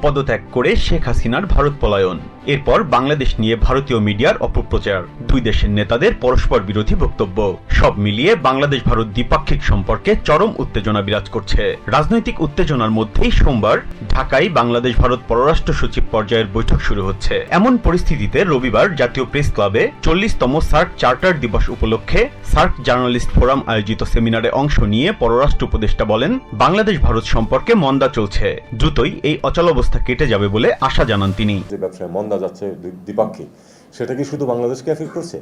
পদত্যাগ করে শেখ হাসিনার ভারত পলায়ন, এরপর বাংলাদেশ নিয়ে ভারতীয় মিডিয়ার অপপ্রচার, দুই দেশের নেতাদের পরস্পর বিরোধী বক্তব্য, সব মিলিয়ে বাংলাদেশ ভারত দ্বিপাক্ষিক সম্পর্কে চরম উত্তেজনা বিরাজ করছে। রাজনৈতিক উত্তেজনার মধ্যেই সোমবার ঢাকায় বাংলাদেশ ভারত পররাষ্ট্র সচিব পর্যায়ের বৈঠক শুরু হচ্ছে। এমন পরিস্থিতিতে রবিবার জাতীয় প্রেস ক্লাবে 40তম সার্ক চার্টার দিবস উপলক্ষে সার্ক জার্নালিস্ট ফোরাম আয়োজিত সেমিনারে অংশ নিয়ে পররাষ্ট্র উপদেষ্টা বলেন, বাংলাদেশ ভারত সম্পর্কে মন্দা চলছে, দ্রুতই এই অচলাবস্থা কেটে যাবে বলে আশা জানান তিনি। যে ব্যবসায় মন্দা যাচ্ছে দ্বিপাক্ষিক, সেটা কি শুধু বাংলাদেশকে এফেক্ট করছে?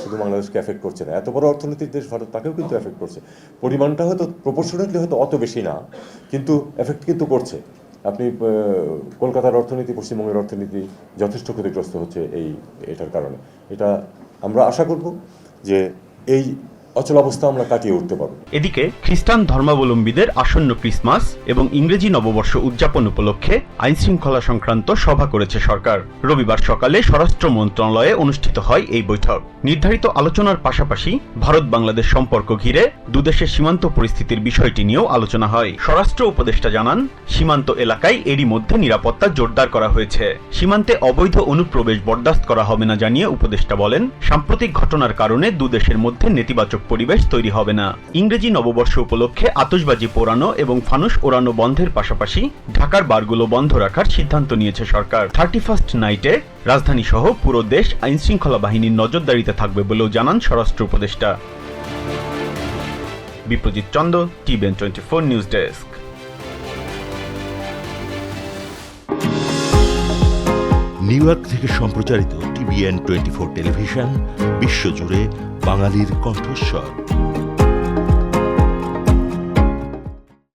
শুধু বাংলাদেশকে এফেক্ট করছে না, এত বড় অর্থনৈতিক দেশ ভারত, তাকেও কিন্তু এফেক্ট করছে। পরিমাণটা হয়তো প্রপোর্শনেটলি হয়তো অত বেশি না, কিন্তু এফেক্ট কিন্তু করছে। আপনি কলকাতার অর্থনীতি, পশ্চিমবঙ্গের অর্থনীতি যথেষ্ট ক্ষতিগ্রস্ত হচ্ছে এটার কারণে। এটা আমরা আশা করব যে এই অচলাবস্থা আমরা কাটিয়ে উঠতে পারব। এদিকে খ্রিস্টান ধর্মাবলম্বীদের আসন্ন ক্রিসমাস এবং ইংরেজি নববর্ষ উদযাপন উপলক্ষে আইন শৃঙ্খলা সংক্রান্ত সভা করেছে সরকার। রবিবার সকালে স্বরাষ্ট্র মন্ত্রণালয়ে অনুষ্ঠিত হয় এই বৈঠক। নির্ধারিত আলোচনার পাশাপাশি ভারত বাংলাদেশ সম্পর্ক ঘিরে দুদেশের সীমান্ত পরিস্থিতির বিষয়টি নিয়েও আলোচনা হয়। স্বরাষ্ট্র উপদেষ্টা জানান, সীমান্ত এলাকায় এরই মধ্যে নিরাপত্তা জোরদার করা হয়েছে। সীমান্তে অবৈধ অনুপ্রবেশ বরদাস্ত করা হবে না জানিয়ে উপদেষ্টা বলেন, সাম্প্রতিক ঘটনার কারণে দুদেশের মধ্যে নেতিবাচক পরিবেশ তৈরি হবে না। ইংরেজি নববর্ষ উপলক্ষে আতশবাজি পোড়ানো এবং ফানুস ওড়ানো বন্ধের পাশাপাশি ঢাকার বারগুলো বন্ধ রাখার সিদ্ধান্ত নিয়েছে সরকার। 31st নাইটে রাজধানী সহ পুরো দেশ আইন শৃঙ্খলা বাহিনীর নজরদারিতে থাকবে বলেও জানান স্বরাষ্ট্র উপদেষ্টা। Biprajit Chanda, TVN 24 news desk. New York থেকে সম্প্রচারিত টিভিএন 24 টেলিভিশন বিশ্বজুড়ে বাঙালির কণ্ঠস্বর।